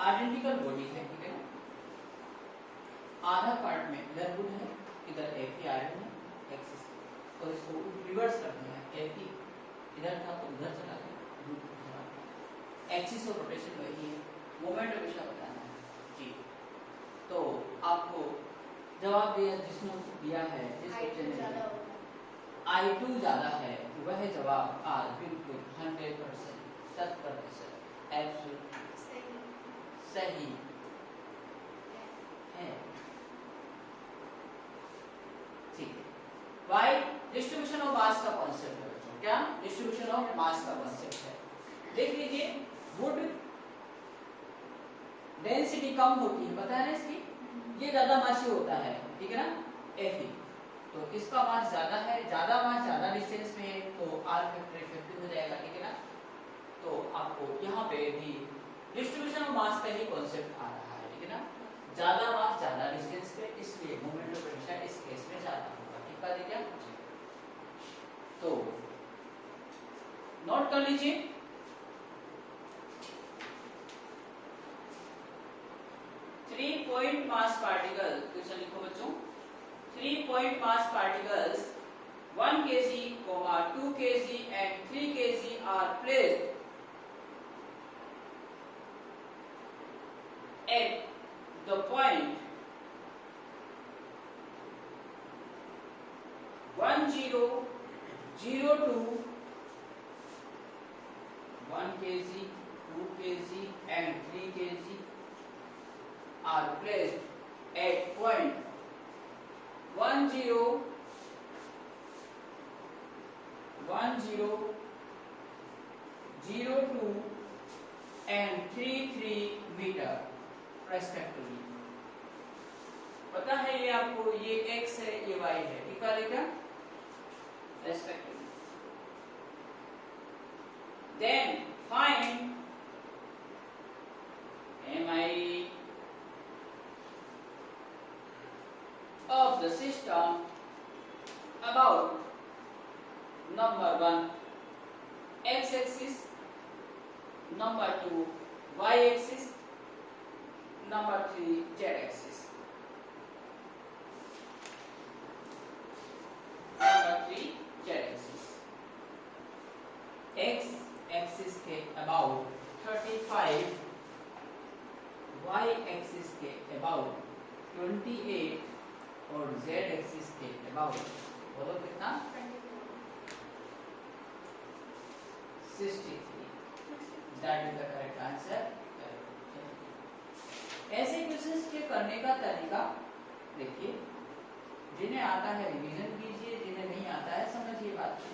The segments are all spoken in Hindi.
आइडेंटिकल बॉडी है, ठीक है ना। आधा पार्ट में इधर वुड है, इधर Fe आयरन है एक्सिस, तो इसको रिवर्स करते हैं। Fe इधर था तो उधर चला गया, एक्सिस ऑफ रोटेशन वही है, मोमेंट हमेशा बताना है जी। तो आपको जवाब दिया जिसने दिया है, जिस बच्चे ने I2 ज्यादा है, वह जवाब आर बिल्कुल 100% 100% एब्सोल्यूट सही है, ठीक है। वाई डिस्ट्रीब्यूशन ऑफ मास का कॉन्सेप्ट है बच्चों, क्या डिस्ट्रीब्यूशन ऑफ मास का कॉन्सेप्ट है। देख लीजिए वुड डेंसिटी कम होती है, पता है ना इसकी, ये ज्यादा मासी होता है, ठीक है ना Fe, तो इसका मास ज्यादा है, ज्यादा मास ज्यादा डिस्टेंस में है, तो आर फैक्टर इफेक्टिव हो जाएगा, ठीक है ना। तो आपको यहाँ पे भी डिस्ट्रीब्यूशन ऑफ मास का ही कॉन्सेप्ट आ रहा है, ठीक है ना। ज्यादा मास ज्यादा डिस्टेंस पे, इसलिए मोमेंट ऑफ इनर्शिया इस केस में ज्यादा होगा, ठीक है क्या। तो नोट कर लीजिए, three point mass particle, question लिखो बच्चों, 3 point mass particles 1 kg, 2 kg and 3 kg are placed at the point 1 0 0 2 1 kg, 2 kg and 3 kg are placed at point 1 0 1 0 0 2 and 3 3 metre respectively. पता है ये आपको, ये x है ये y है, ठीक है क्या respectively. Then find mi of the system about number 1 x axis, number 2 y axis, number 3 z axis, number 3 z axis। x axis के about 35, y axis के about 28 और z एक्सिस के अबाउट बोलो कितना 63, that is the correct answer. ऐसे क्वेश्चंस के करने का तरीका देखिए, जिन्हें आता है रिवीजन कीजिए, जिन्हें नहीं आता है समझिए बात को।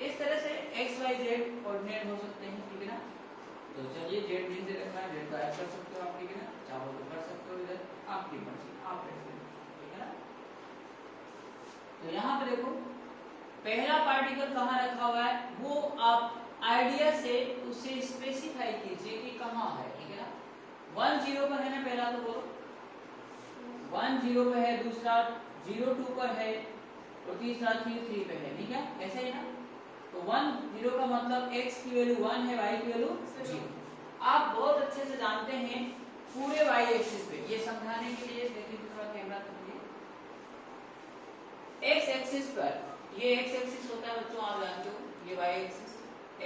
इस तरह से x y z कोऑर्डिनेट हो सकते हैं, ठीक है ना। तो चलिए z भी दे रखा है, z का ऐड कर सकते हो आप, ठीक है ना, चाहो तो कर सकते हो, इधर आपकी मर्जी, आप कर सकते हो, ठीक है ना। तो यहाँ पे देखो पहला पार्टिकल कहाँ रखा हुआ है, वो आप आइडिया से उसे स्पेसिफाई कीजिए कि कहाँ है, ठीक है ना। 1 0 पर है ना पहला, तो बोलो 1 0 पे है, दूसरा 0 2 पर है और तीसरा 3 3 पे है, ठीक है ऐसे ही ना। तो 1 0 का मतलब x की वैल्यू 1 है, y की वैल्यू 0। आप बहुत अच्छे से जानते हैं पूरे y एक्सिस पे, ये समझाने के लिए देखिए थोड़ा कैमरा थोड़िए, x एक्सिस पर ये x एक्सिस होता है बच्चों, आप जानते हो, ये y एक्सिस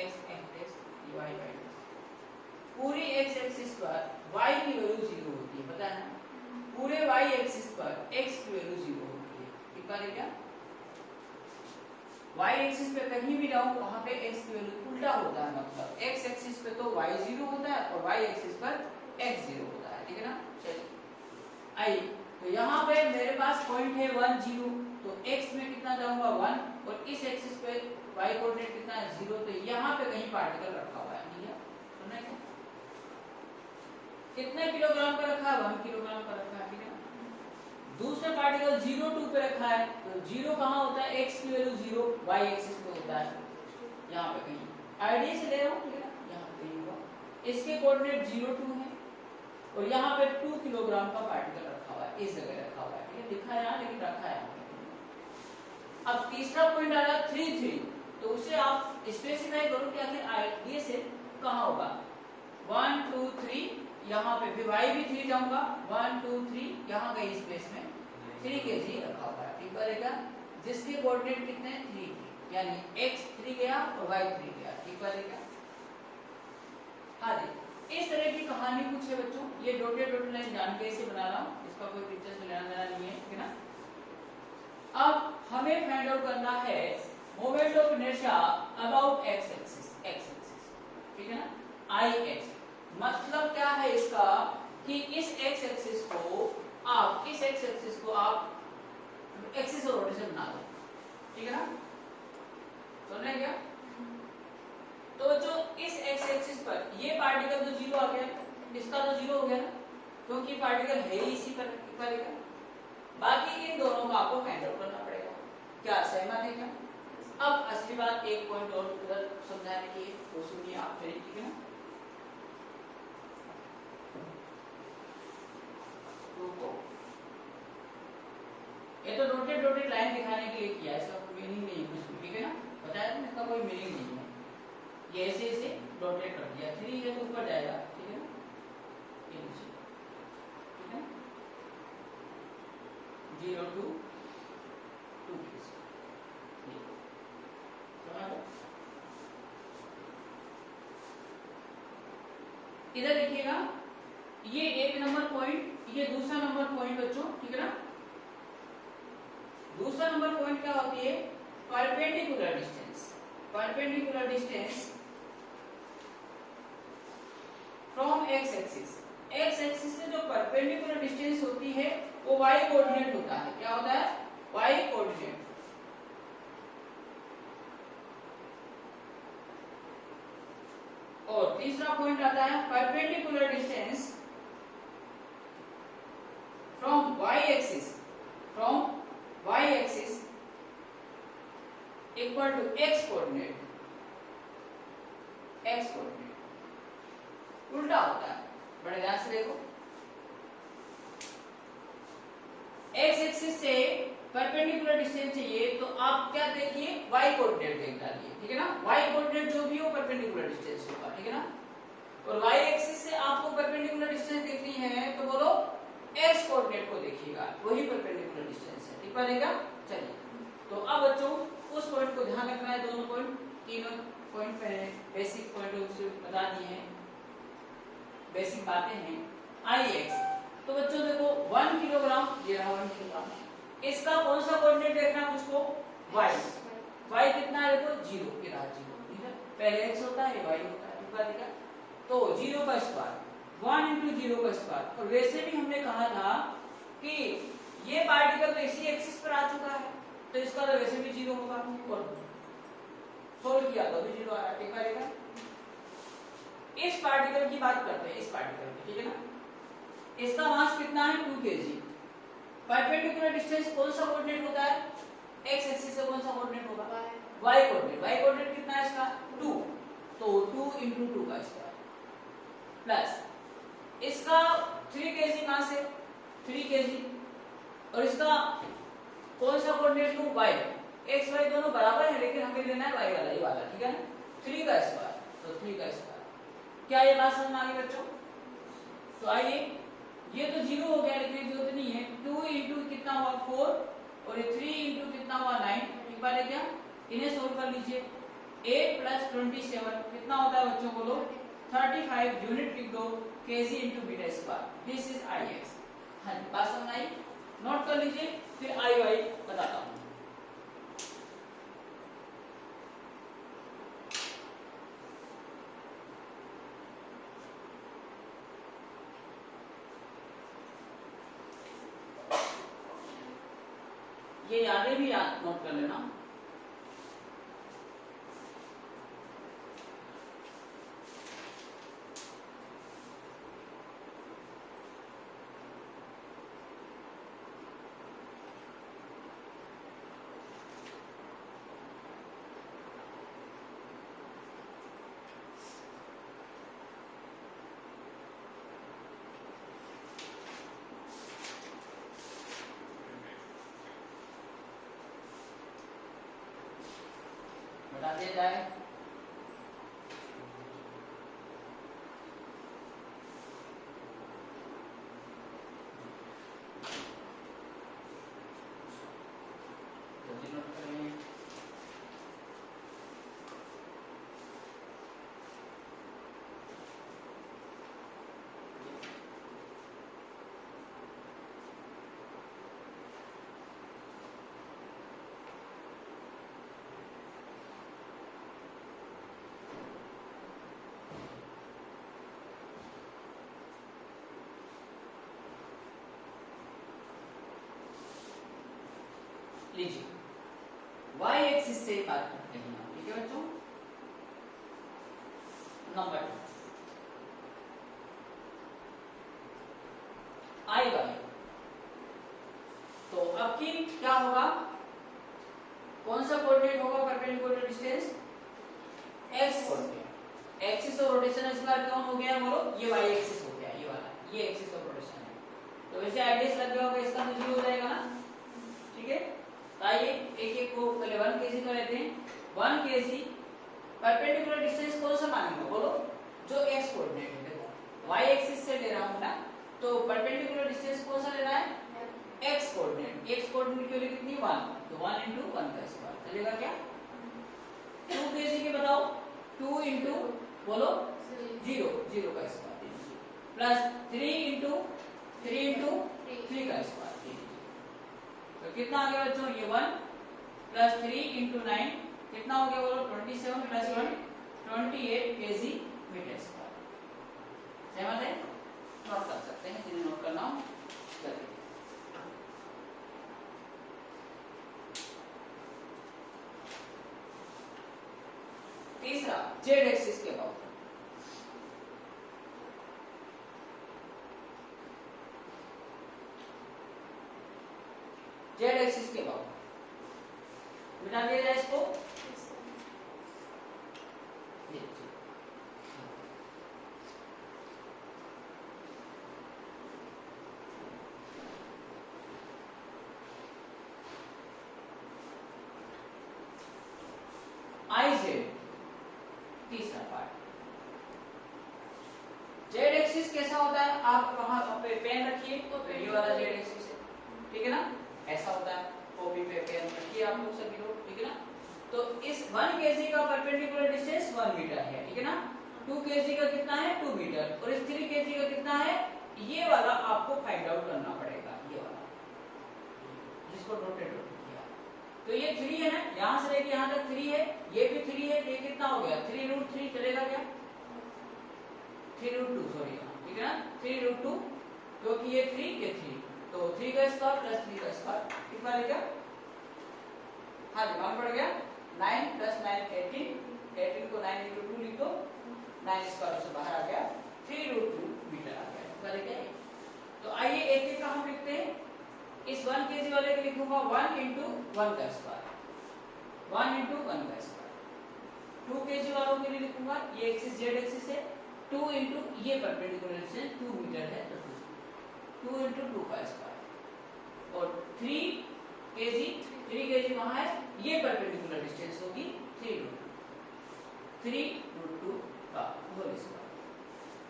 x एक्सिस, ये y एक्सिस। पूरी x एक्सिस पर y की वैल्यू 0 होती है, पता है ना। पूरे y एक्सिस पर x की वैल्यू 0 होती है, ठीक है क्या। y एक्सिस पे कहीं भी जाओ वहां पे x की वैल्यू उल्टा होता है, मतलब x एक्सिस पे तो y 0 होता है और y एक्सिस पर x 0 होता है, ठीक है ना। चलिए आई, तो यहाँ पे मेरे पास पॉइंट है 1 0, तो x में कितना जाऊंगा 1 और इस एक्सिस पे y कोऑर्डिनेट कितना है 0, तो यहाँ पे कहीं पार्टिकल रखा हुआ है, ठीक है। सुनना है कितने किलोग्राम का रखा है, 1 किलोग्राम का रखा है, ठीक है। दूसरा पार्टिकल 0 2 पे रखा है, तो 0 कहाँ होता है, x की वैल्यू 0 y एक्सिस पे होता है, यहाँ पे कहीं आइडिया से ले रहा हूँ, ठीक है ना, यहाँ पे कहीं होगा। इसके कोऑर्डिनेट 0 2 है और यहाँ पे 2 किलोग्राम का पार्टिकल रखा हुआ है, इस जगह रखा हुआ है, ठीक है, लिखा है यहाँ लेकिन रखा है। अब तीसरा पॉइंट आ रहा 3 3, तो उसे आप स्पेसिफाई करो कि आखिर आइडिया से कहाँ होगा, 1 2 3 यहाँ पे फिर y भी 3 जाऊंगा 1 2 3 यहाँ गई स्पेस में 3 kg रखा हुआ है, ठीक है क्या, जिसके कोऑर्डिनेट कितने हैं 3 यानी x 3 गया और y 3 गया, ठीक है क्या। हाँ जी, इस तरह की कहानी कुछ है बच्चों, ये डॉटेड लाइन जान के इसे बना रहा हूँ, इसका कोई पिक्चर से लेना देना नहीं है, ठीक है ना। अब हमें फाइंड आउट करना है moment of inertia about x axis, ठीक है ना, I x, मतलब क्या है इसका कि इस x एक्सिस को आप एक्सिस ऑफ रोटेशन बना दो, ठीक है ना, समझ रहे क्या। तो जो इस x एक्सिस पर ये पार्टिकल तो जीरो आ गया, इसका तो जीरो हो गया ना, क्योंकि पार्टिकल है ही इसी पर इक्वल, बाकी इन दोनों को आपको फाइंड आउट करना पड़ेगा। क्या सहमत है क्या। अब असली बात एक पॉइंट और उधर समझाने की वो सुनिए आप मेरी, ठीक है ना। ये तो डॉटेड लाइन दिखाने के लिए किया है, इसका कोई मीनिंग नहीं है कुछ भी, ठीक है ना, बताया ना, इसका कोई मीनिंग नहीं है, ये ऐसे डॉटेड कर दिया, 3 है तो ऊपर जाएगा, ठीक है ना, ये नीचे, ठीक है, 0 to 2 इधर देखिएगा, ये एक नंबर पॉइंट, ये दूसरा नंबर पॉइंट बच्चों, ठीक है ना। दूसरा नंबर पॉइंट क्या होती है, perpendicular distance, perpendicular distance from x axis, x axis से जो परपेंडिकुलर डिस्टेंस होती है वो y कोऑर्डिनेट होता है, क्या होता है, y कोऑर्डिनेट। और तीसरा पॉइंट आता है perpendicular distance from y axis, equal to x coordinate, उल्टा होता है, बड़े ध्यान से देखो, x एक्सिस से परपेंडिकुलर डिस्टेंस चाहिए तो आप क्या देखिए, y कोऑर्डिनेट देख डालिए, ठीक है ना, y कोऑर्डिनेट जो भी हो परपेंडिकुलर डिस्टेंस होगा, ठीक है ना। और y एक्सिस से आपको परपेंडिकुलर डिस्टेंस देखनी है तो बोलो x कोऑर्डिनेट को देखिएगा, वही परपेंडिकुलर डिस्टेंस है, ठीक है। चलिए, तो अब बच्चों उस पॉइंट को ध्यान रखना है, दोनों पॉइंट, तीनों पॉइंट पे बेसिक पॉइंट बता दिए हैं, बेसिक बातें हैं। Ix, तो बच्चों देखो 1 किलोग्राम, ये रहा 1 किलोग्राम, इसका कौन सा कोऑर्डिनेट देखना है मुझको, y कितना है देखो 0, ये रहा 0, ठीक है, पहले x होता है y होता है, ठीक है। तो 0 का स्क्वायर 1 into 0 का स्क्वायर, और वैसे भी हमने कहा था कि ये पार्टिकल तो इसी एक्सिस पर आ चुका है तो इसका तो वैसे भी 0 होगा, और सोल्व किया तो भी 0 आया, ठीक है। इस पार्टिकल की बात करते हैं, इस पार्टिकल की, ठीक है ना, इसका मास कितना है 2 kg, परपेंडिकुलर डिस्टेंस कौन सा कोऑर्डिनेट होता है, x एक्सिस से कौन सा कोऑर्डिनेट होगा, y कोऑर्डिनेट कितना है इसका 2, तो 2 into 2 का स्क्वायर प्लस इसका 3 kg मास है 3 kg, और इसका कौन सा कोऑर्डिनेट लूं, y, x y दोनों बराबर है लेकिन हमें लेना है y वाला, ये वाला, ठीक है ना, 3 का स्क्वायर, तो 3 का स्क्वायर। क्या ये बात समझ में आ गई बच्चों। तो आइए, ये तो 0 हो गया लेकिन जरूरत नहीं है, 2 into कितना हुआ 4, और ये 3 into कितना हुआ 9, ठीक बात है क्या, इन्हें सोल्व कर लीजिए, 8 plus 27 कितना होता है बच्चों, बोलो 35, यूनिट लिख दो kg into metre square, this is Ix। हाँ जी, बात समझ आई, नोट कर लीजिए, फिर Iy बताता हूँ। ये यादें भी याद नोट कर लेना। बताते जाए, लीजिए वाई एक्सिस से बात करते हैं, ठीक है बच्चों। नंबर 2 आई वाई, तो अब की क्या होगा, कौन सा कोऑर्डिनेट होगा perpendicular distance, x coordinate. Axis of rotation इस बार कौन हो गया बोलो, ये वाई एक्सिस हो गया, ये वाला, ये एक्सिस ऑफ रोटेशन है। तो वैसे आइडियस लग गया होगा, इसका तो 0 हो जाएगा ना, ठीक है। तो आइए एक एक को पहले 1 केजी का लेते हैं। 1 केजी परपेंडिकुलर डिस्टेंस कौन सा मानेंगे बोलो, जो एक्स कोऑर्डिनेट है। देखो वाई एक्सिस से ले रहा हूं ना, तो परपेंडिकुलर डिस्टेंस कौन सा लेना है, एक्स कोऑर्डिनेट। एक्स कोऑर्डिनेट की वैल्यू कितनी 1, तो 1 × 1 का स्क्वायर चलेगा क्या। 2 केजी के बताओ, 2 × बोलो 0, 0 का स्क्वायर प्लस 3 × 3 का स्क्वायर। तो कितना आ गया बच्चों, ये 1 प्लस 3 × 9 कितना हो गया बोलो, 27 प्लस 1 28 केजी मीटर स्क्वायर। सहमत है, नोट कर सकते हैं, जिन्हें नोट करना हो करिए। तीसरा जेड एक्सिस के अबाउट, जेड एक्सिस के अबाउट मिटा दिया जाए इसको। आई जेड तीसरा पार्ट, जेड एक्सिस कैसा होता है, आप वहां पे पेन रखिए, तो ये वाला जेड एक्सिस है, ठीक है ना, ऐसा होता है। कॉपी पे पेन रखिए आप लोग सभी लोग, ठीक है ना। तो इस 1 केजी का परपेंडिकुलर डिस्टेंस 1 मीटर है, ठीक है ना। 2 केजी का कितना है 2 मीटर, और इस 3 केजी का कितना है, ये वाला आपको फाइंड आउट करना पड़ेगा, ये वाला जिसको रोटेट किया। तो ये 3 है ना, यहां से लेके यहां तक 3 है, ये भी 3 है, ये कितना हो गया 3√3 चलेगा क्या, 3√2 सॉरी, ठीक है ना, 3√2, क्योंकि ये 3 ये 3, तो 3 का स्क्वायर प्लस 3 का स्क्वायर कितना लेगा, हाँ जी मान पड़ गया 9 प्लस 9 18, 18 को 9 × 2 लिख दो, 9 स्क्वायर से बाहर आ गया 3√2 मीटर आ गया, कितना लेगा। तो आइए एक एक का हम लिखते हैं। इस 1 केजी वाले के लिखूंगा 1 × 1 का स्क्वायर, 1 × 1 का स्क्वायर। 2 केजी वालों के लिए लिखूंगा, ये एक्सिस जेड एक्सिस है, 2 × ये परपेंडिकुलर डिस्टेंस 2 मीटर है, तो 2 × 2 का स्क्वायर, और 3 केजी वहां है, ये परपेंडिकुलर डिस्टेंस होगी 3√2 का होल स्क्वायर।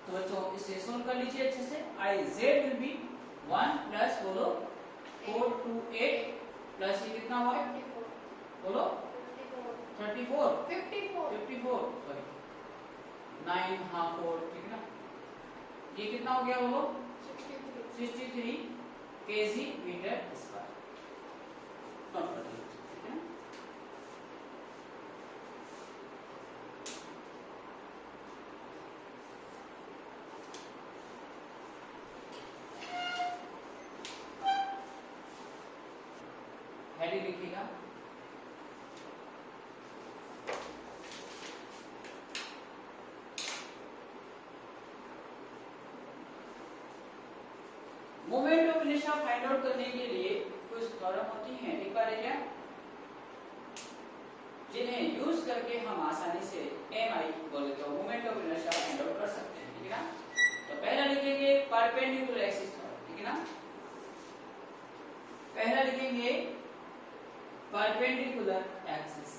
तो बच्चों इसे सोल्व कर लीजिए अच्छे से। I Z will be 1 plus बोलो 4 2 8 प्लस ये कितना हुआ बोलो 34 54 सॉरी 9 हाँ 4, ठीक है ना, ये कितना हो गया बोलो 63 केजी मीटर स्क्वायर। नोट कर लीजिए, ठीक है। हेडिंग लिखिएगा, moment of inertia find out करने के लिए कुछ प्रॉब्लम होती हैं, एक बार क्या, जिन्हें यूज करके हम आसानी से एमआई बोले तो moment of inertia find out कर सकते हैं, ठीक है ना। तो पहला लिखेंगे परपेंडिकुलर एक्सिस, ठीक है ना, पहला लिखेंगे परपेंडिकुलर एक्सिस,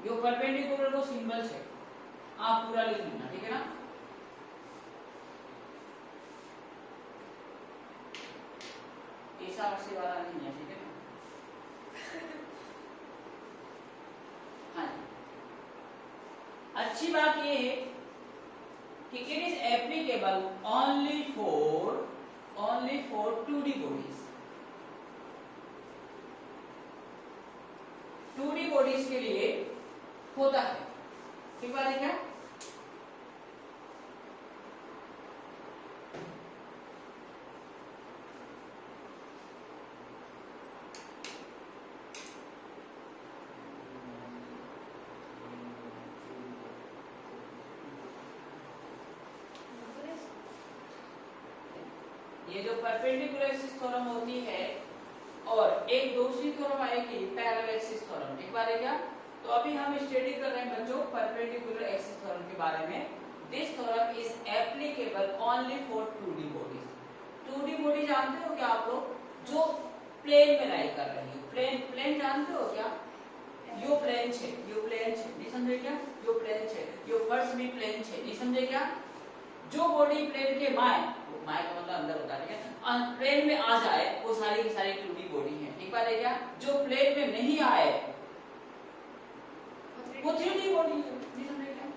जो परपेंडिकुलर को सिंबल है आप पूरा लिख लेना, ठीक है ना। ऐसा रस्सी वाला नहीं है, ठीक है ना। हाँ जी, अच्छी बात ये है कि it is applicable only for 2D bodies. 2D bodies के लिए होता है, ठीक बात है क्या। ये जो परपेंडिकुलर एक्सिस थ्योरम होती है और एक दूसरी थ्योरम आएगी पैरेलल एक्सिस थ्योरम, ठीक बात है क्या? तो अभी हम स्टडी कर रहे हैं बच्चों परपेंडिकुलर एक्सिस थ्योरम के बारे में। This theorem is applicable only for 2D bodies. 2D body जानते हो क्या आप लोग? जो प्लेन में लाई कर रही हो, प्लेन जानते हो क्या? यो प्लेन छे, यो प्लेन छे, नहीं समझे क्या? यो प्लेन छे, यो फर्श भी प्लेन छे, नहीं समझे क्या? जो बॉडी प्लेन के माय का मतलब अंदर होता है, ठीक है? प्लेन में आ जाए वो सारी की सारी 2D बॉडी है, ठीक बात है क्या? जो प्लेन में नहीं आए वो 3D बॉडी है, नहीं समझे क्या?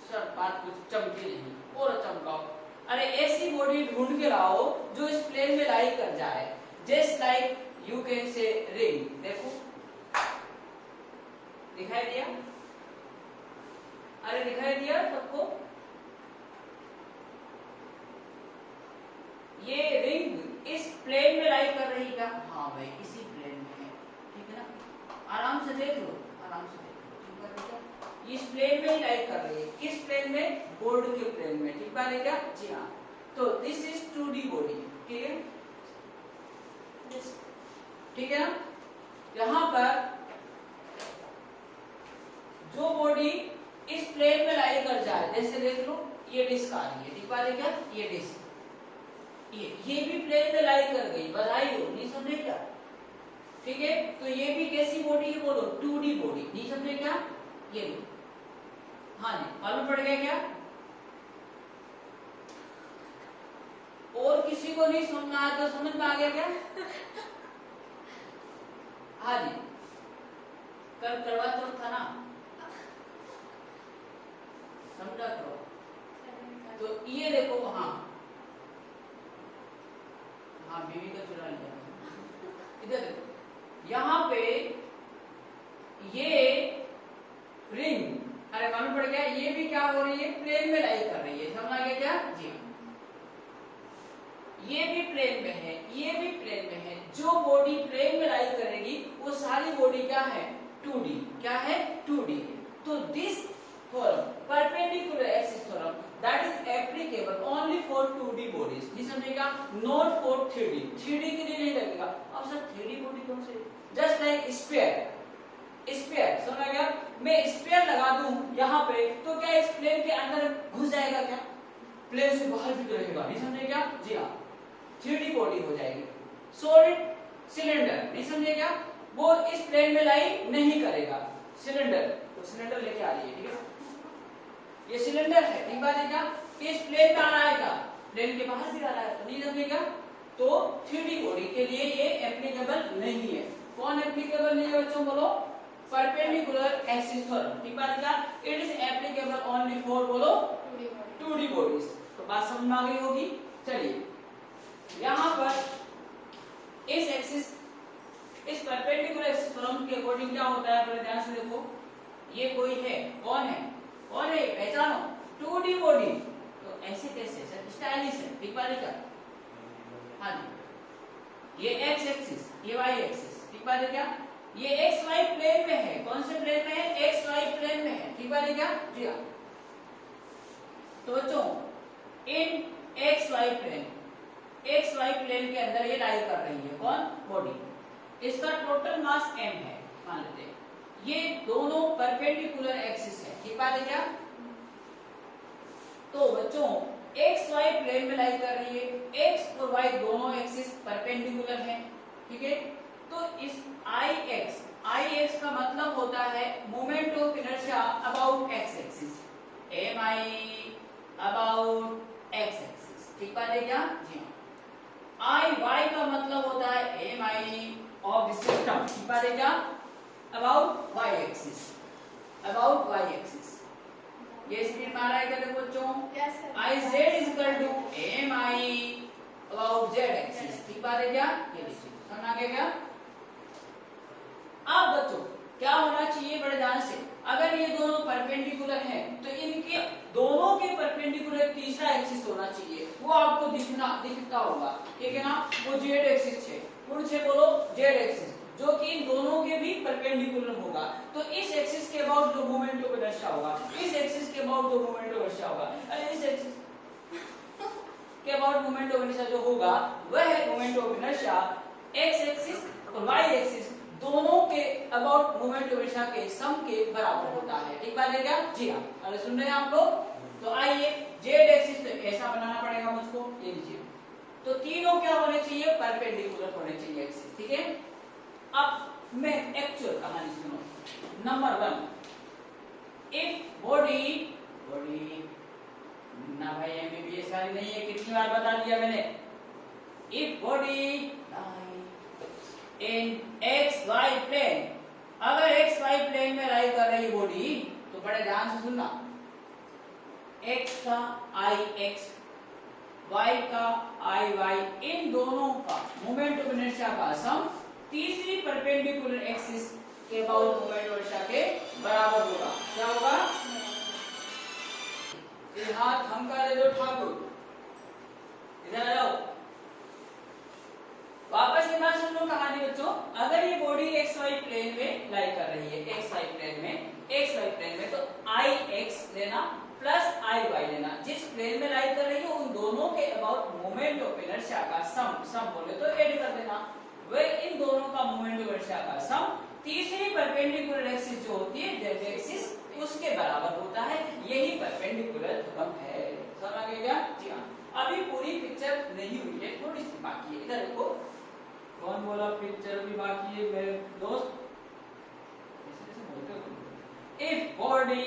सर बात कुछ चमकी नहीं और चमकाओ। अरे ऐसी बॉडी ढूंढ के लाओ जो इस प्लेन में लाई कर जाए, just like you can say ring. देखो दिखाई दिया? अरे दिखाई दिया सबको? ये रिंग इस प्लेन में लाई कर रही क्या? हाँ भाई इसी प्लेन में है, ठीक है ना? आराम से देख लो, आराम से देख लो, ठीक है क्या? इस प्लेन में ही लाई कर रही है। किस प्लेन में? बोर्ड के प्लेन में, ठीक बात है क्या? जी हाँ। तो दिस इज 2D बॉडी, ठीक है? ठीक है ना? यहां पर जो बॉडी इस प्लेन में लाई कर जाए, जैसे देख लो ये डिस्क आ रही है, ठीक बात है क्या? ये डिस्क ये भी प्लेन में लाई कर गई, बधाई हो, नहीं समझे क्या? ठीक है, तो ये भी कैसी बॉडी है बोलो? 2D बॉडी, नहीं समझे क्या? ये लो, हाँ जी, मालूम पड़ गया क्या? और किसी को नहीं समझ आया तो समझ में आ गया क्या? हाँ जी, कल करवा चौथ था ना, समझा करो। तो ये देखो, हाँ हाँ बीवी का चुरा लिया। इधर देखो, यहाँ पे ये रिंग, अरे मालूम पड़ गया, ये भी क्या हो रही है? प्लेन में लाई कर रही है, समझ आ गया क्या? जी, ये भी प्लेन में है, ये भी प्लेन में है। जो बॉडी प्लेन में लाई करेगी वो सारी बॉडी क्या है? 2D, क्या है? 2D। तो this theorem perpendicular axis theorem that is applicable only for 2D bodies, नहीं समझेगा? Not for 3D। 3D के लिए नहीं लगेगा। अब सर 3D बॉडी कौन से? जस्ट लाइक स्फीयर, स्फीयर समझ गया? मैं स्फीयर लगा दूं यहाँ पे तो क्या इस प्लेन के अंदर घुस जाएगा क्या? प्लेन से बाहर भी रहेगा, नहीं समझे क्या? जी हाँ, 3D बॉडी हो जाएगी। सॉलिड सिलेंडर, नहीं समझे क्या? वो इस प्लेन में लाई नहीं करेगा। सिलेंडर, तो सिलेंडर लेके आ रही है, ठीक है? ये सिलेंडर है, ठीक बात है क्या? इस प्लेन में आ रहा है क्या? प्लेन के बाहर से आ रहा है, तो नहीं समझेगा? तो 3D बॉडी के लिए ये एप्लीकेबल नहीं है। कौन एप्लीकेबल नहीं है बच्चों बोलो? परपेंडिकुलर एक्सिस थ्योरम, ठीक बात है क्या? It is applicable only for बोलो 2D बॉडीज। तो बात समझ में आ गई होगी। चलिए यहाँ पर इस एक्सिस, इस परपेंडिकुलर एक्सिस थ्योरम के अकॉर्डिंग क्या होता है? बड़े ध्यान से देखो, ये कोई है, कौन है? कौन है? पहचानो, 2D बॉडी। तो ऐसे कैसे सर? स्टाइलिश है, ठीक बात है क्या? हाँ जी, ये एक्स एक्सिस, ये वाई एक्सिस, ठीक बात है क्या? ये एक्स वाई प्लेन में है। कौन से प्लेन में है? एक्स वाई प्लेन में है, ठीक बात है क्या? जी हाँ। तो बच्चों in X Y plane, X Y plane के अंदर ये लाई कर रही है कौन? बॉडी। इसका टोटल मास m है, मान लेते हैं। ये दोनों परपेंडिकुलर एक्सिस है, ठीक बात है क्या? तो बच्चों एक्स वाई प्लेन में लाई कर रही है, एक्स और वाई दोनों एक्सिस परपेंडिकुलर हैं, ठीक है? तो इस आई एक्स का मतलब होता है moment of inertia about X axis, M I about X axis, ठीक बात है क्या? जी हाँ। आई वाई का मतलब होता है M I of the system, ठीक बात है क्या? About Y axis, about Y axis. ये स्क्रीन में आ रहा है क्या देखो बच्चों? I Z is equal to M I about Z axis, ठीक बात है क्या? ये देखिए समझ आ गया क्या? अब बच्चों क्या होना चाहिए बड़े ध्यान से? अगर ये दोनों परपेंडिकुलर हैं तो इनके दोनों के परपेंडिकुलर तीसरा एक्सिस होना चाहिए, वो आपको दिखता होगा, ठीक है ना? वो जेड एक्सिस है, पुढे से बोलो जेड एक्सिस, जो कि इन दोनों के भी परपेंडिकुलर होगा। तो इस एक्सिस के अबाउट जो मोमेंट ऑफ इनर्शिया होगा, इस एक्सिस के अबाउट जो मोमेंट ऑफ इनर्शिया होगा, अरे इस एक्सिस के अबाउट मोमेंट ऑफ इनर्शिया जो होगा वह है moment of inertia x axis और वाई एक्सिस दोनों के अबाउट मोमेंट ऑफ इनर्शिया के सम के बराबर होता है। ठीक बात है क्या? जी हाँ। अरे सुन रहे हैं आप लोग? तो आइए जेड एक्सिस तो ऐसा बनाना पड़ेगा मुझको, ये लीजिए। तो तीनों क्या होने चाहिए? परपेंडिकुलर होने चाहिए एक्सिस। ठीक है। अब मैं एक्चुअल कहानी सुनो। नंबर 1, इफ बॉडी ना भाई एमबीबीएस वाली नहीं है, कितनी बार बता दिया मैंने। If body in X Y plane, अगर एक्स वाई प्लेन में लाई कर रही बॉडी तो बड़े ध्यान से सुनना, एक्स का आई एक्स, वाई का आई वाई, इन दोनों का मोमेंट ऑफ इनर्शिया का सम तीसरी परपेंडिकुलर एक्सिस के अबाउट मोमेंट ऑफ इनर्शिया के बराबर होगा। क्या होगा? ये हाथ हम का दे दो ठाकुर, इधर आ जाओ। वापस एक बार सुन लो कहानी बच्चों। अगर ये बॉडी एक्स वाई प्लेन में लाई कर रही है, एक्स वाई प्लेन में, तो आई एक्स लेना प्लस आई वाई लेना। जिस प्लेन में लाई कर रही है उन दोनों के अबाउट मोमेंट ऑफ इनर्शिया का सम बोले तो ऐड कर देना। वह इन दोनों का मोमेंट ऑफ इनर्शिया का सम तीसरी परपेंडिकुलर एक्सिस जो होती है जेड एक्सिस उसके बराबर होता है। यही परपेंडिकुलर थ्योरम है। समझ आ गया क्या? जी हां। अभी पूरी पिक्चर नहीं हुई है, थोड़ी सी बाकी है। इधर देखो, कौन बोला पिक्चर भी बाकी है मेरे दोस्त? ऐसे बोलते हो। If body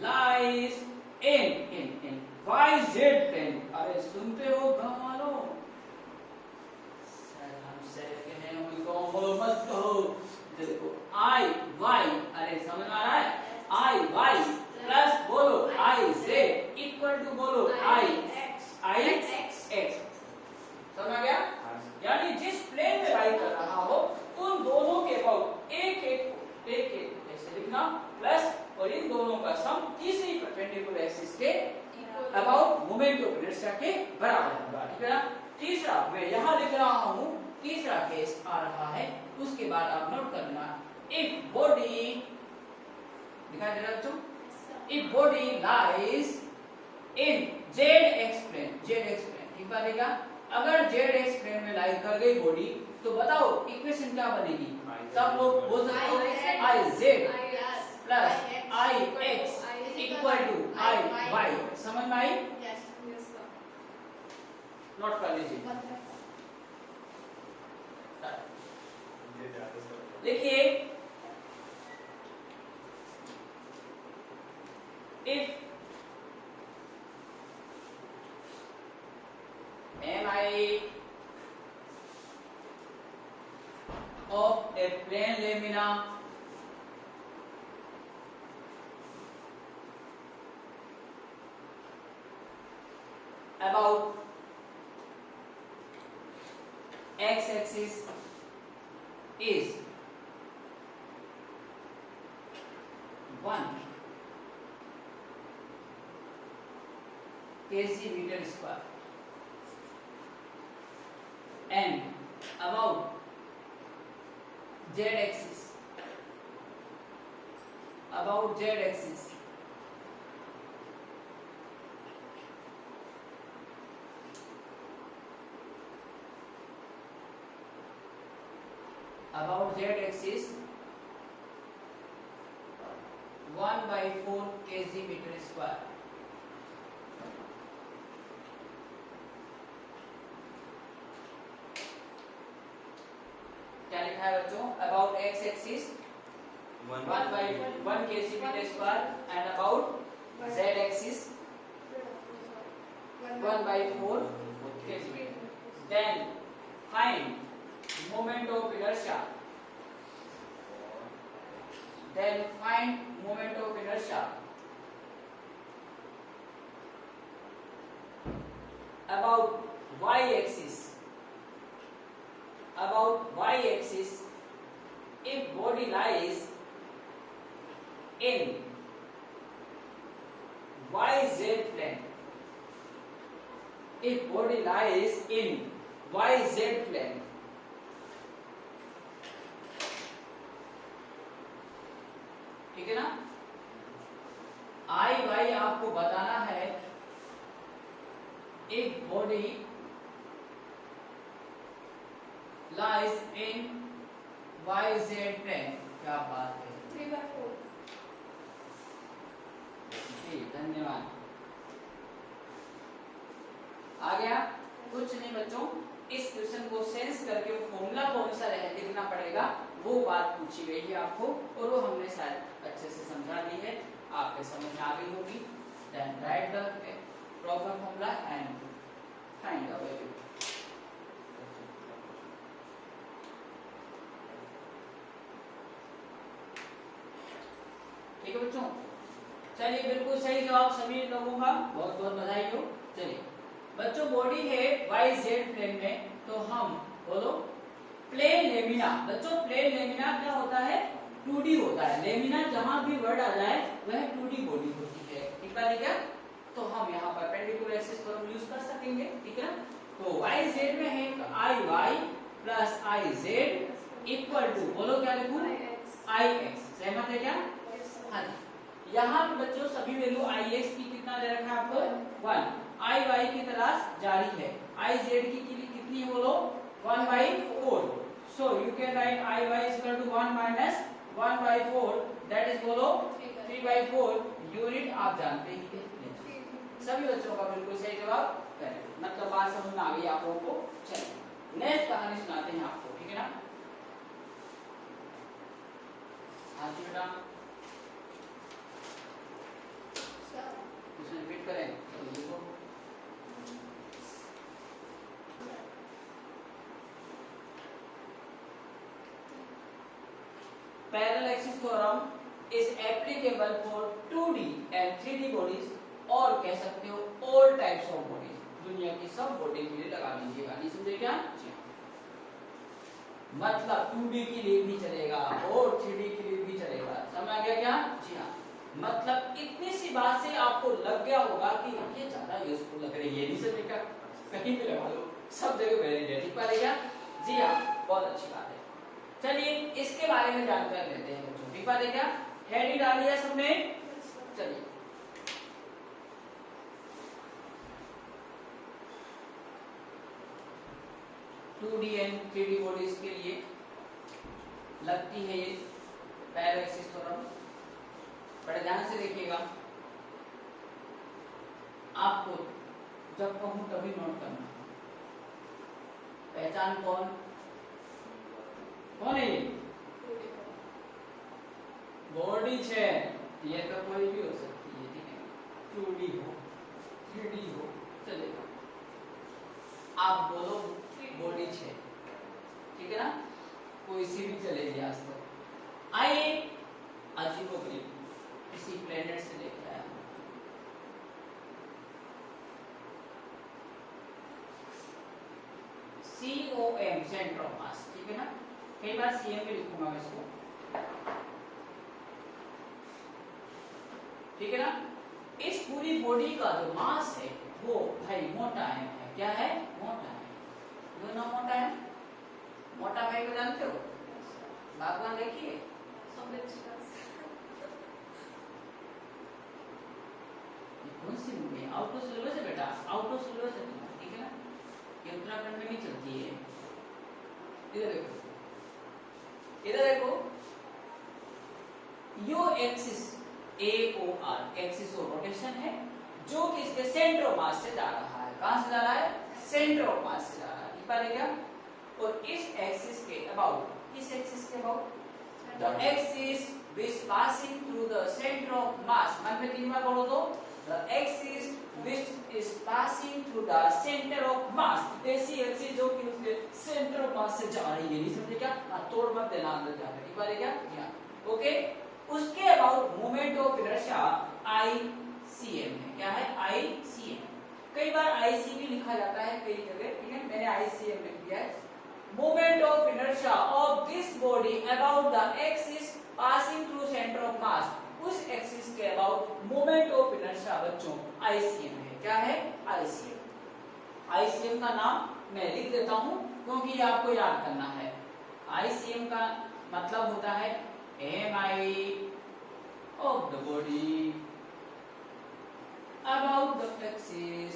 lies in YZ plane, अरे सुनते हो गालो? सर हम सर के हैं, उनको हो मत कहो। देखो I Y, अरे समझ आ रहा है? I Y प्लस बोलो I Z इक्वल टू बोलो I X। समझ आ गया? यानी जिस प्लेन में लाई कर रहा हो उन दोनों के अबाउट एक ऐसे लिखना प्लस, और इन दोनों का सम तीसरी परपेंडिकुलर एक्सिस के अबाउट मोमेंट ऑफ इनर्शिया के बराबर होगा। ठीक है ना? तीसरा मैं यहां लिख रहा हूं, तीसरा केस आ रहा है, उसके बाद आप नोट करना। इफ बॉडी, दिखाई दे रहा है बच्चों? If body lies in ZX plane, ठीक बात है क्या? अगर ZX प्लेन में लाई कर गई बॉडी तो बताओ इक्वेशन क्या बनेगी? सब लोग बोल सकते हो IZ plus IX equal to IY। समझ में आई? नोट कर लीजिए। देखिए, इफ MI of a plane lamina about x-axis is 1 kg meter square and about z-axis about z-axis 1/4 kg meter square. क्या लिखा है बच्चों? about x-axis 1/1 kg meter square and about z-axis 1/4 kg meter. Then find moment of inertia. About y-axis. If body lies in YZ plane. If body lies in YZ plane. ठीक है ना? I Y आपको बताना है if body lies in YZ plane, क्या बात है, 3/4। जी धन्यवाद। आ गया? कुछ नहीं बच्चों, इस क्वेश्चन को सेंस करके फॉर्मूला कौन सा है लिखना पड़ेगा, वो बात पूछी गई है आपको, और वो हमने शायद अच्छे से समझा दी है, आपके समझ में आ गई होगी। Then write the proper formula and find the value. ठीक है बच्चों, चलिए बिल्कुल सही जवाब सभी लोगों का, बहुत बहुत बधाई हो। चलिए बच्चों, बॉडी है YZ प्लेन में, तो हम बोलो प्लेन लेमिना। बच्चों प्लेन लेमिना क्या होता है, 2D होता है। लेमिना जहां भी वर्ड आ जाए वह 2D बॉडी होती है, ठीक है क्या? तो हम यहाँ पर परपेंडिकुलर एक्सिस पर हम यूज कर सकेंगे, ठीक है ना? तो YZ में है IY plus IZ equal to, बोलो क्या लिखूं, IX। सहमत है क्या? हाँ जी। यहाँ पे बच्चों सभी वैल्यू IX की कितना दे रखा है आपको, 1। IY की तलाश जारी है। IZ की कितनी है बोलो, 1/4। So you can write IY is equal to 1 minus 1/4, that is बोलो 3/4 यूनिट। आप जानते ही हैं, सभी बच्चों का बिल्कुल सही जवाब करें, मतलब बात समझ में आ गई आप लोगों को। चलिए नेक्स्ट कहानी सुनाते हैं आपको, ठीक है ना? हाँ जी बेटा, उसमें रिपीट करें तो लिखो। Parallel axis theorem is applicable for 2D and 3D bodies, और कह सकते हो ऑल टाइप्स ऑफ बॉडीज, दुनिया की सब बॉडी के लिए लगा लीजिएगा। नहीं समझे क्या? मतलब 2D के लिए भी चलेगा और 3D के लिए भी चलेगा, समझ आ गया क्या? जी हाँ। मतलब इतनी सी बात से आपको लग गया होगा कि ये ज्यादा यूजफुल लग रही है, नहीं समझेगा, कहीं भी लगा लो, सब जगह वैलिड है, ठीक है क्या? जी हाँ, बहुत अच्छी बात है। चलिए इसके बारे में जानकारी लेते हैं बच्चों, ठीक है क्या? हेडिंग डाली है सबने? चलिए to D and 3D bodies के लिए लगती है ये पैरेलल एक्सिस थ्योरम। बड़े ध्यान से देखिएगा, आपको जब कहूं तभी नोट करना। पहचान कौन कौन है ये? बॉडी है, ये तो कोई भी हो सकती है, ठीक है? 2D हो 3D हो चलेगा। आप बोलो बॉडी है, ठीक है ना? कोई सी भी चलेगी आज तक। आइए अजीबोगरीब किसी प्लेनेट से लेके आया हूं। COM सेंटर ऑफ मास, ठीक है ना? कई बार CM भी लिखूंगा मैं इसको, ठीक है ना? इस पूरी बॉडी का जो मास है वो भाई मोटा है। क्या है? मोटा है। यू नो मोटा है, मोटा भाई को जानते हो? भगवान देखिए, कौन सी मूवी है? आउट ऑफ सिलेबस है बेटा, आउट ऑफ सिलेबस है तुम्हारा, ठीक है ना? ये उत्तराखंड में नहीं चलती है। इधर देखो, इधर देखो, यो axis AOR axis of rotation है, जो कि इसके सेंटर ऑफ मास से जा रहा है। कहां से जा रहा है? सेंटर ऑफ मास से जा रहा है, ठीक है क्या? और इस एक्सिस के अबाउट, किस एक्सिस के about? The axis which passing through the center of mass, मन में 3 बार बोलो तो, the axis which is passing through the center of mass, ऐसी एक्सिस जो कि उसके सेंटर ऑफ मास से जा रही है। नहीं समझे क्या? तोड़ मत देना अंदर जाकर, ठीक है क्या? हाँ, ओके। उसके about moment of inertia ICM है। क्या है? ICM। कई बार IC भी लिखा जाता है कई जगह, ठीक है? मैंने ICM लिख दिया है। Moment of inertia of this body about the axis passing through centre of मास, उस एक्सिस के अबाउट मोमेंट ऑफ इनर्शिया बच्चों ICM है। क्या है? ICM। ICM का नाम मैं लिख देता हूं क्योंकि ये आपको याद करना है। ICM का मतलब होता है MI of the body about the axis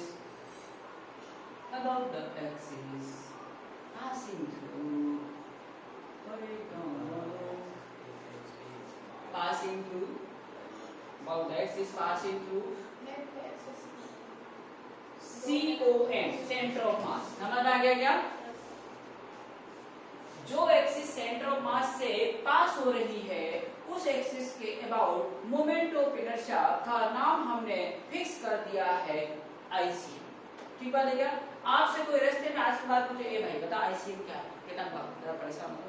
axis passing through COM, centre of मास। समझ आ गया क्या? जो एक्सिस सेंटर ऑफ मास से पास हो रही है उस एक्सिस के अबाउट मोमेंट ऑफ इनर्शिया का नाम हमने फिक्स कर दिया है ICM। ठीक बात है क्या? आपसे कोई रास्ते में आज के बाद पूछे ए भाई बता ICM क्या है, कितना बात जरा परेशान हो।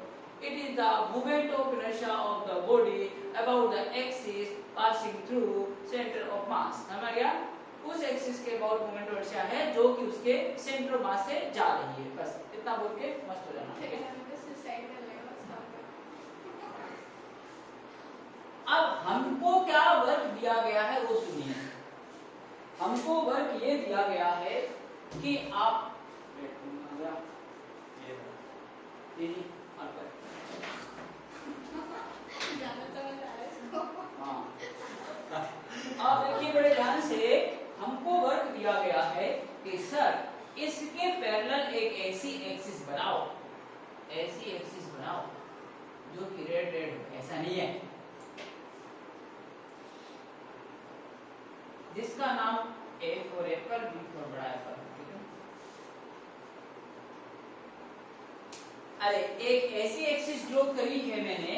It is the moment of inertia of the body about the axis passing through center of mass। समझ गया? उस एक्सिस के अबाउट मोमेंट ऑफ इनर्शिया है जो कि उसके सेंटर ऑफ मास से जा रही है। बस इतना बोल के मस्त हो जाना। ठीक है? अब हमको क्या वर्क दिया गया है वो सुनिए। हमको वर्क ये दिया गया है कि आप आप देखिए बड़े ध्यान से, हमको वर्क दिया गया है कि सर इसके पैरेलल एक ऐसी एक्सिस बनाओ, ऐसी एक्सिस बनाओ जो कि रेड रेड हो, ऐसा नहीं है, जिसका नाम A for Apple, B for बड़ा एप्पल। ठीक है? अरे एक ऐसी एक्सिस ड्रॉ करी है मैंने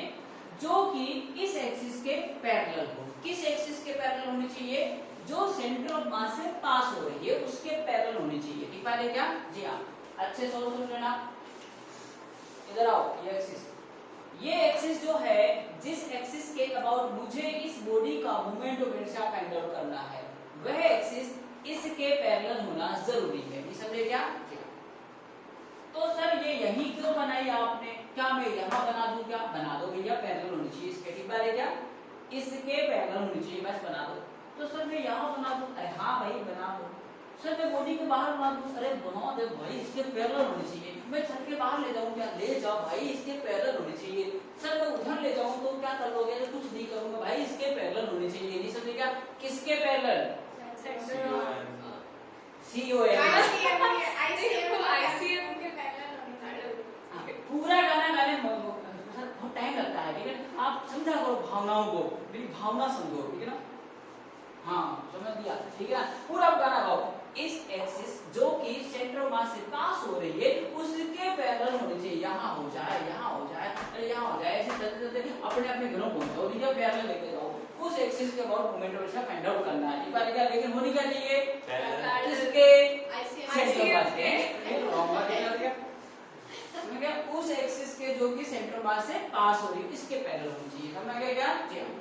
जो कि इस एक्सिस के पैरेलल हो। किस एक्सिस के पैरेलल होनी चाहिए? जो सेंटर ऑफ मास से पास हो रही है उसके पैरेलल होनी चाहिए। ठीक बात है क्या? जी हाँ, अच्छे से सुन लेना। इधर आओ, ये एक्सिस जो है, जिस एक्सिस के अबाउट मुझे इस बॉडी का moment of inertia find out करना है, वह एक्सिस इसके पैरेलल होना जरूरी है। ये समझे क्या? तो सर ये यही क्यों बनाई आपने? क्या मैं यहाँ बना दूं? क्या बना दो भैया, पैरेलल होनी चाहिए इसके। ठीक बात है क्या? इसके पैरेलल होनी चाहिए, बस बना दो। तो सर मैं यहाँ बना दूं? अरे हाँ भाई बना दो। सर मैं बॉडी के बाहर बना दूं? अरे बना दे भाई, इसके पैरेलल होनी चाहिए। मैं छत के बाहर ले जाऊं? क्या ले जाओ भाई, इसके पैरेलल होनी चाहिए। सर मैं उधर ले जाऊं तो क्या कर लोगे? कुछ नहीं करूंगा भाई, इसके पैरेलल होनी चाहिए। नहीं समझे क्या? किसके पैरेलल? पूरा गाना गाने बहुत टाइम लगता है। ठीक है? आप समझा करो भावनाओं को, मेरी भावना समझो। ठीक है ना? हाँ समझ दिया। ठीक है? पूरा गाना गाओ। इस एक्सिस जो कि सेंटर ऑफ मास से पास हो रही है उसके पैरेलल होनी चाहिए। यहाँ हो जाए, यहाँ हो जाए, अरे यहाँ हो जाए, ऐसे चलते चलते अपने अपने घरों पहुंचाओ। ठीक है? पैरेलल लेके जाओ। उस एक्सिस के about moment of inertia find out करना है। ठीक है क्या? लेकिन होनी क्या चाहिए? किसके? सेंटर ऑफ मास के। क्या? उस एक्सिस के जो कि सेंटर ऑफ मास से पास हो रही है इसके पैरेलल होनी चाहिए। समझ गए क्या? जी हाँ।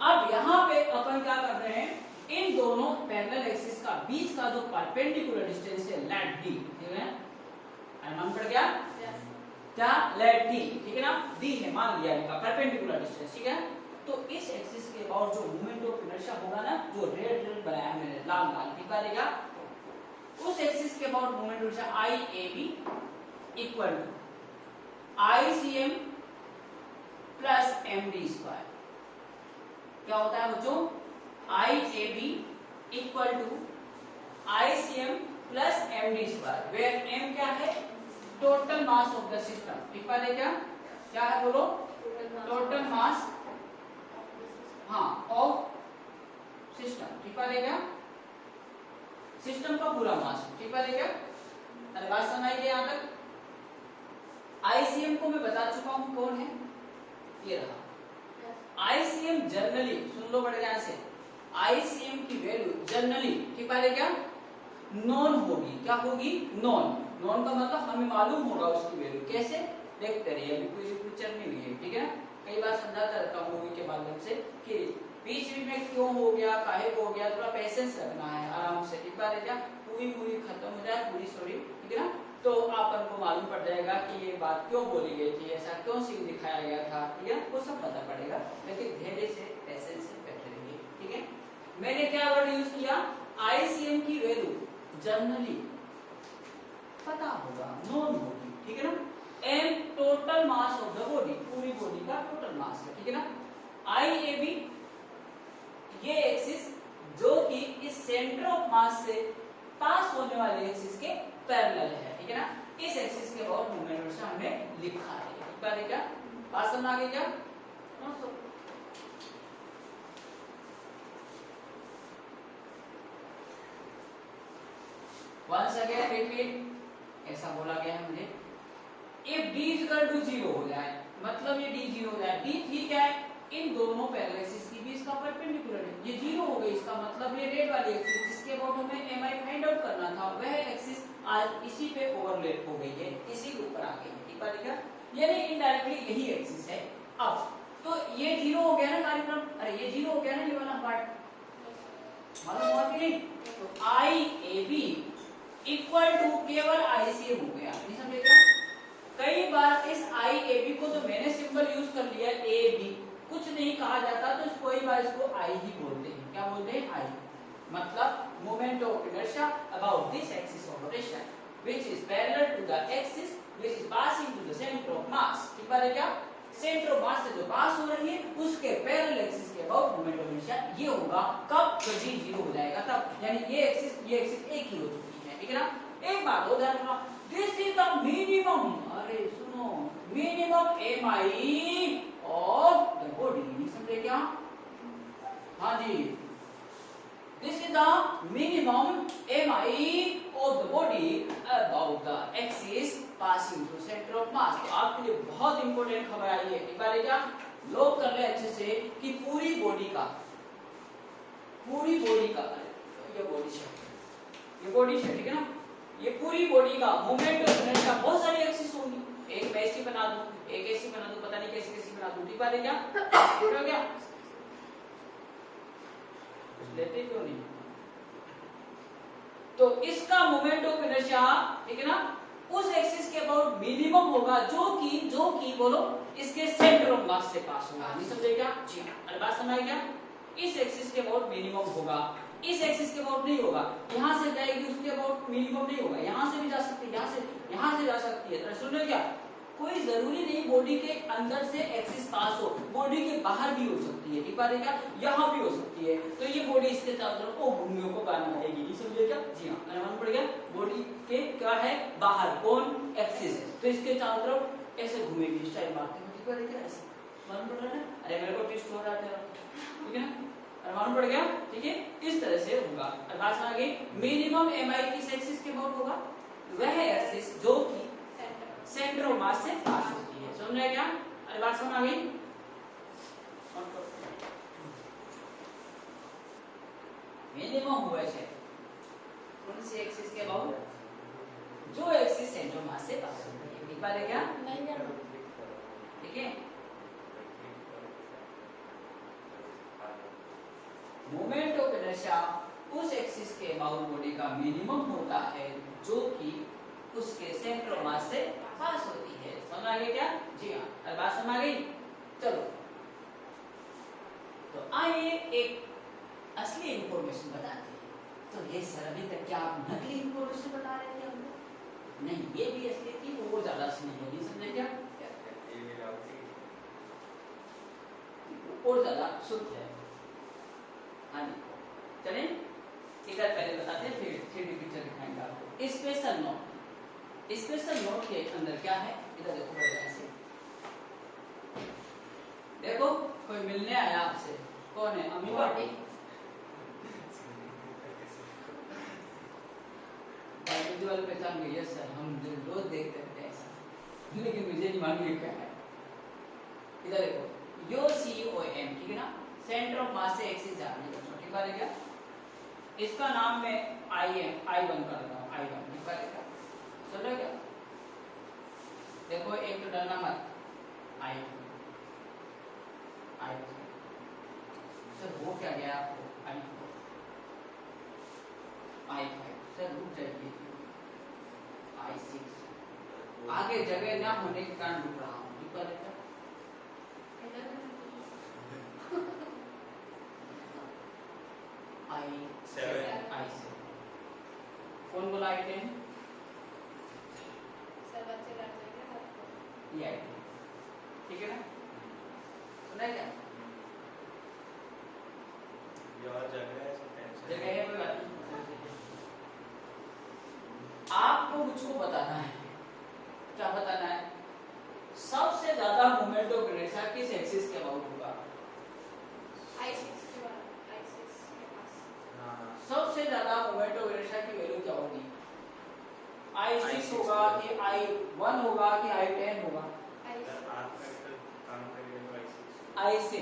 अब यहाँ पे अपन क्या कर रहे हैं, इन दोनों पैरेलल एक्सिस का बीच का जो परपेंडिकुलर डिस्टेंस है लेट डी। ठीक है? अनुमान पड़ गया? क्या? Let D. ठीक है ना? डी है, मान लिया इनका परपेंडिकुलर डिस्टेंस। ठीक है? तो इस एक्सिस के अबाउट जो मोमेंट ऑफ इनर्शिया होगा ना, जो रेड रेड बनाया मैंने लाल लाल, ठीक है? उस एक्सिस के about moment of inertia IAB equal to ICM plus MD square. क्या होता है बच्चों? IAB equal to ICM plus MD square, where M क्या है? Total mass of the system. ठीक है क्या? क्या है बोलो? टोटल मास, हाँ, ऑफ सिस्टम। ठीक है क्या? सिस्टम का पूरा मास। ठीक है क्या? अरे बात समझ आई यहाँ तक? ICM को मैं बता चुका हूं कौन है, ये रहा। ICM जनरली सुन लो बड़े ध्यान से, ICM की वैल्यू जनरली, ठीक है क्या, नॉन होगी। क्या होगी? नॉन। नॉन का मतलब हमें मालूम होगा उसकी वैल्यू। कैसे? देखते रहिए, अभी कोई पिक्चर नहीं हुई है। ठीक है? कई बार समझाता रहता हूँ मूवी के माध्यम से कि बीच में क्यों हो गया, काहे को हो गया, थोड़ा पेशेंस रखना है आराम से। ठीक है क्या? पूरी मूवी खत्म हो जाए, पूरी स्टोरी, ठीक है ना, तो आपन को मालूम पड़ जाएगा कि ये बात क्यों बोली गई थी, ऐसा क्यों सीन दिखाया गया था। ठीक है? वो सब पता पड़ेगा, लेकिन धैर्य से पेशेंस से बैठे रहिए। ठीक है? मैंने क्या वर्ड यूज किया? ICM की वैल्यू जनरली पता होगा, नॉन होगी। ठीक है ना? M total mass of the body, पूरी बॉडी का टोटल मास है। ठीक है ना? IAB ये एक्सिस जो कि इस सेंटर ऑफ मास से पास होने वाले एक्सिस के पैरेलल है। ठीक है ना? इस एक्सिस के अबाउट मोमेंट से हमने लिखा है। ठीक है क्या? बात समझ आ गई क्या? वंस अगेन रिपीट, ऐसा बोला गया है मुझे, इफ d इक्वल टू 0 हो जाए, मतलब ये d 0 हो जाए, d ठीक है, इन दोनों पैरेलल एक्सिस की भी इसका परपेंडिकुलर है, ये 0 हो गई, इसका मतलब ये रेड वाली एक्सिस जिसके अबाउट हमें mi फाइंड आउट करना था, वह एक्सिस आज इसी पे ओवरलैप हो गई है, इसी के ऊपर आ गई है, ठीक है क्या, यानी इनडायरेक्टली यही एक्सिस है। अब तो ये 0 हो गया ना कार्यक्रम, अरे ये 0 हो गया ना, ये वाला पार्ट मालूम हुआ कि नहीं, तो आई ए बी इक्वल टू केवल आई सी हो गया, नहीं समझे क्या, कई बार इस आई ए बी को तो मैंने सिंबल यूज कर लिया ए बी, कुछ नहीं कहा जाता तो कोई बार इसको आई ही बोलते हैं, क्या बोलते हैं, आई, मतलब moment of inertia about this axis of rotation which is parallel to the axis which is passing to the centre of mass, ठीक है क्या, सेंटर ऑफ मास से जो पास हो रही है उसके पैरेलल एक्सिस के अबाउट मोमेंट ऑफ इनर्शिया ये होगा कब, जब जी 0 हो जाएगा तब, यानी ये एक्सिस एक ही हो चुकी है, ठीक है ना। एक बात हो ध्यान रखना, दिस इज द मिनिमम, अरे सुनो, minimum MI of the body, नहीं समझे क्या, हाँ जी, this is the minimum mi of the body about the axis passing through center of mass। तो आपके लिए बहुत इंपॉर्टेंट खबर आई है, एक बार क्या लोग कर ले अच्छे से कि पूरी बॉडी का ये बॉडी है ठीक है ना, ये पूरी बॉडी का मोमेंट ऑफ इनर्शिया बहुत सारी एक्सिस होंगी, एक मैं ऐसी बना दूं, एक ऐसी बना दूं, पता नहीं कैसी कैसी बना दूं, ठीक है क्या, हो गया, लेते क्यों नहीं, तो इसका मोमेंट ऑफ इनर्शिया ठीक है ना उस एक्सिस के अबाउट मिनिमम होगा जो कि बोलो इसके सेंटर ऑफ मास से पास होगा, नहीं समझे क्या, जी अरे बात समझ क्या, इस एक्सिस के अबाउट मिनिमम होगा, इस एक्सिस के अबाउट नहीं होगा, यहां से जाएगी उसके अबाउट मिनिमम नहीं होगा, यहां से भी जा सकती है, यहां से जा सकती है, सुन रहे क्या, कोई जरूरी नहीं बॉडी के अंदर से एक्सिस पास हो, बॉडी के बाहर भी हो सकती है, ठीक बात है क्या, यहाँ भी हो सकती है, तो ये बॉडी इसके चारों तरफ ओ भूमियों को गाना आएगी, नहीं समझे क्या, जी हाँ मालूम पड़ गया, बॉडी के क्या है बाहर कौन एक्सिस है, तो इसके चारों तरफ ऐसे घूमेगी, स्टाइल मारते हैं, ठीक बात है क्या, ऐसे मालूम पड़ रहा है, अरे मेरे को ट्विस्ट हो रहा है, ठीक है ना, मालूम पड़ गया, ठीक है, इस तरह से होगा, और बात समझ गई, मिनिमम एमआई किस एक्सिस के अबाउट होगा, वह एक्सिस जो कि सेंटर ऑफ मास से पास होती है, समझ रहे क्या, अरे बात समझ आ गई, मिनिमम हुआ है कौन सी एक्सिस के अबाउट, जो एक्सिस सेंटर ऑफ मास से पास होती है, ठीक बात है क्या, ठीक है, मोमेंट ऑफ इनर्शिया उस एक्सिस के अबाउट बॉडी का मिनिमम होता है जो कि उसके सेंटर ऑफ मास से पास होती है, समझ आ गई क्या, जी हाँ, अब बात समझ आ गई, चलो तो आइए एक असली इंफॉर्मेशन बताते हैं, तो ये सर अभी तक क्या आप नकली इंफॉर्मेशन बता रहे थे हमको, नहीं ये भी असली थी, वो ज्यादा असली है, नहीं समझे क्या, और ज्यादा शुद्ध है, हाँ जी, चलें इधर पहले बताते हैं फिर 3D पिक्चर दिखाएंगे आपको, स्पेशल नोट, स्पेशल नोट के अंदर क्या है, इधर देखो बढ़िया से, देखो कोई मिलने आया आपसे, कौन है, अमीबा, वाले पहचान गई, यस सर हम रोज देखते हैं ऐसा, लेकिन मुझे नहीं मालूम क्या है, इधर देखो यो COM, ठीक है ना, सेंटर ऑफ मास से एक्सिस जा रही है, ठीक बात है क्या, इसका नाम मैं I1 कर रहा हूँ, I1, ठीक बात है क्या, सुन रहे क्या, देखो एक तो डरना मत, I2 सर वो क्या गया आपको, I4 I5 सर रुक जाइए, I6 आगे जगह ना होने के कारण रुक रहा हूँ, ठीक बात है क्या, I7 कौन बोला I10, ये I10, ठीक है ना, सुना क्या, जगह है कोई बात नहीं, आपको मुझको बताना है, क्या बताना है, सबसे ज्यादा मोमेंट ऑफ इनर्शिया किस एक्सिस के अबाउट होगा, सबसे ज्यादा मोमेंट ऑफ इनर्शिया की वैल्यू क्या होगी, I6 होगा कि I1 होगा कि I10 होगा? I6।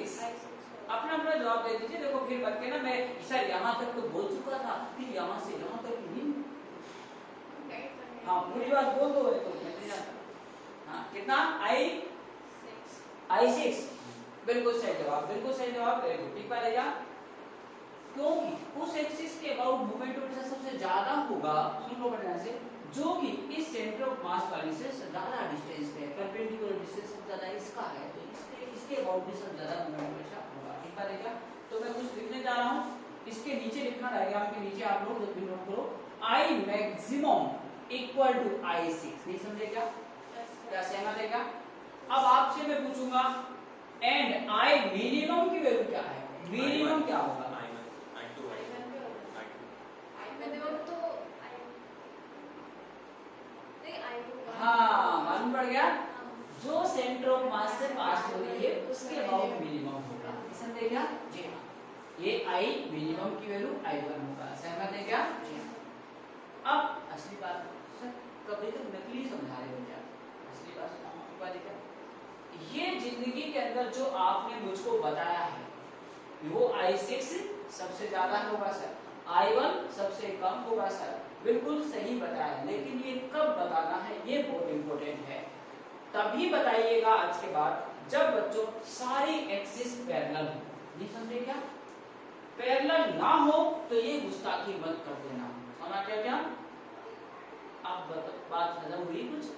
अपना अपना जवाब दे दीजिए। देखो फिर बच्चे ना, मैं सर यहाँ तक तो बोल चुका था, फिर यहाँ से यहाँ तक नहीं। हाँ पूरी बात बोल दो तो मैं नहीं जानता। हाँ कितना? I6 बिल्कुल सही जवाब, बिल्कुल सही जवाब। वेरी गुड, ठीक पाएगा। क्योंकि उस एक्सिस के अबाउट मोमेंट ऑफ इनर्शिया सबसे ज्यादा होगा, सुन लो बढ़िया से, जो कि इस सेंटर ऑफ मास वाली से ज्यादा डिस्टेंस पे है, परपेंडिकुलर डिस्टेंस सबसे ज्यादा इसका है, तो इसके अबाउट भी सबसे ज्यादा मोमेंट ऑफ इनर्शिया होगा। ठीक पाएगा। तो मैं कुछ लिखने जा रहा हूँ, इसके नीचे लिखना डायग्राम के नीचे आप लोग जब भी नोट करो, I maximum equal to I6। नहीं समझे क्या? क्या सहमत है क्या? अब आपसे मैं पूछूंगा एंड I मिनिमम की वैल्यू क्या है? मिनिमम क्या होगा? हाँ मालूम पड़ गया, जो सेंटर ऑफ मास से पास हो रही है उसके अबाउट मिनिमम होगा। समझे क्या? जी हाँ, ये I मिनिमम की वैल्यू I1 होगा। सहमत है क्या? जी हाँ। अब असली बात, सर कभी तक नकली समझा रहे हो क्या? असली बात सुनाओ। ये जिंदगी के अंदर जो आपने मुझको बताया है वो I6 सबसे ज्यादा होगा सर, I1 सबसे कम होगा सर, बिल्कुल सही बताया। लेकिन ये कब बताना है ये बहुत इंपॉर्टेंट है। तभी बताइएगा आज के बाद जब बच्चों सारी एक्सिस पैरेलल हो। नहीं समझे क्या? पैरेलल ना हो तो ये गुस्ताखी मत कर देना। समझ गया क्या? अब बात हजम हुई कुछ?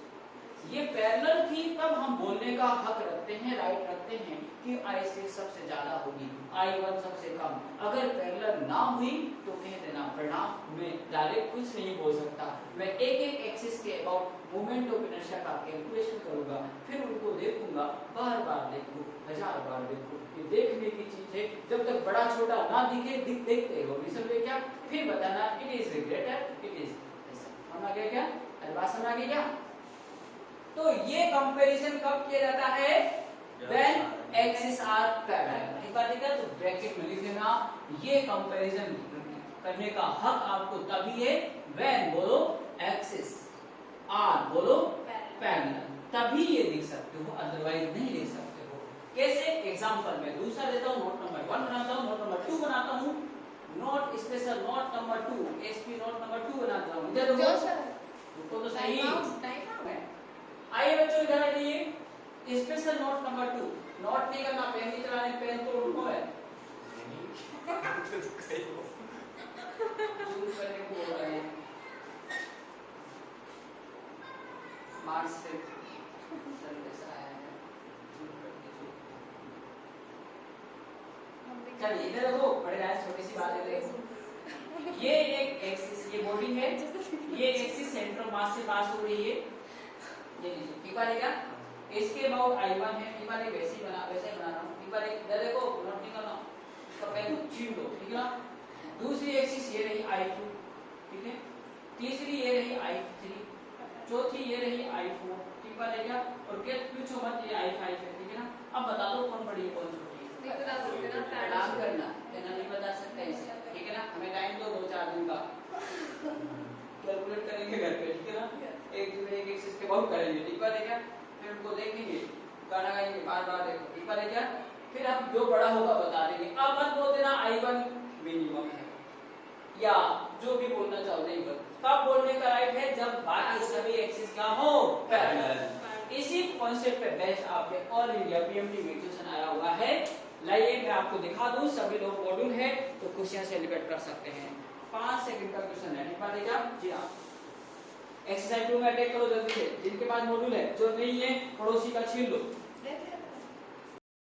ये पैरेलल थी तब हम बोलने का हक रखते हैं, राइट रखते हैं कि I6 सबसे ज्यादा होगी, I1 सबसे कम। अगर पैरेलल ना हुई तो कह देना परिणाम में डायरेक्ट कुछ नहीं बोल सकता। मैं एक एक एक्सिस के अबाउट मोमेंट ऑफ इनर्शिया का कैलकुलेशन करूंगा, फिर उनको देखूंगा, बार बार देखूं, 1000 बार देखूं। ये देखने की चीज है, जब तक बड़ा छोटा ना दिखे देखते हो। समझे क्या? फिर बताना it is greater, it is समझ गया क्या? बात समझ आ गई क्या? तो ये कंपैरिजन कब किया जाता है? When axes are parallel। एक बात है, तो ब्रैकेट में लिख देना, ये कंपैरिजन करने का हक आपको तभी है when बोलो axes are बोलो parallel, तभी ये लिख सकते हो, अदरवाइज नहीं लिख सकते हो। कैसे? एग्जांपल में दूसरा देता हूँ, नोट नंबर 1 बनाता हूँ, नोट नंबर 2 बनाता हूँ, note special note number 2, SP note number 2 बनाता हूँ। इधर देखो तो सही है। आइए बच्चों इधर आ जाइए। स्पेशल नोट नंबर 2, नोट नहीं करना, पेन नहीं चलाने, पेन तो उनको है। मार्क्स से सर्विस आया है। चलिए इधर देखो, बड़े राज छोटी सी बात है। देखो ये एक एक्सिस, ये बॉडी है, ये एक्सिस सेंटर मास से पास हो रही है, ये लीजिए। ठीक है? इसके अबाउट I1 है, ठीक है? वैसे ही बना रहा हूं। ठीक है? इधर देखो, नोट नहीं करना, इसका पेन छीन दो। ठीक है ना? दूसरी एक्सिस ये रही I2, ठीक है? तीसरी ये रही I3, चौथी ये रही I4, ठीक है क्या? और के पूछो मत ये I5 है, ठीक है ना? अब बता दो कौन बड़ी है कौन छोटी है? काम करना, कहना नहीं बता सकते ऐसे, ठीक है ना? हमें टाइम दो 2-4 दिन का, कैलकुलेट करेंगे घर पे, ठीक है ना? एक दिन में एक एक्सिस के बहुत करेंगे, ठीक है क्या? फिर उनको देखेंगे, गाना गाएंगे, बार-बार देखो, ठीक है क्या? फिर अब जो बड़ा होगा बता देंगे। अब मत बोल देना I1 मिनिमम है या जो भी बोलना चाहो नहीं बोल। कब बोलने का राइट है? जब बाकी सभी एक्सिस क्या हो? पैरेलल। इसी कॉन्सेप्ट पे बेस्ड आपके ऑल इंडिया पीएमटी में क्वेश्चन आया हुआ है। लाइए मैं आपको दिखा दूं, सभी लोग मॉड्यूल है तो क्वेश्चन सेलिब्रेट कर सकते हैं। 5 सेकंड का क्वेश्चन है, ठीक है? जी हां, एक्सरसाइज 2 में अटैक करो जल्दी से, जिनके पास मॉड्यूल है, जो नहीं है पड़ोसी का छीन लो।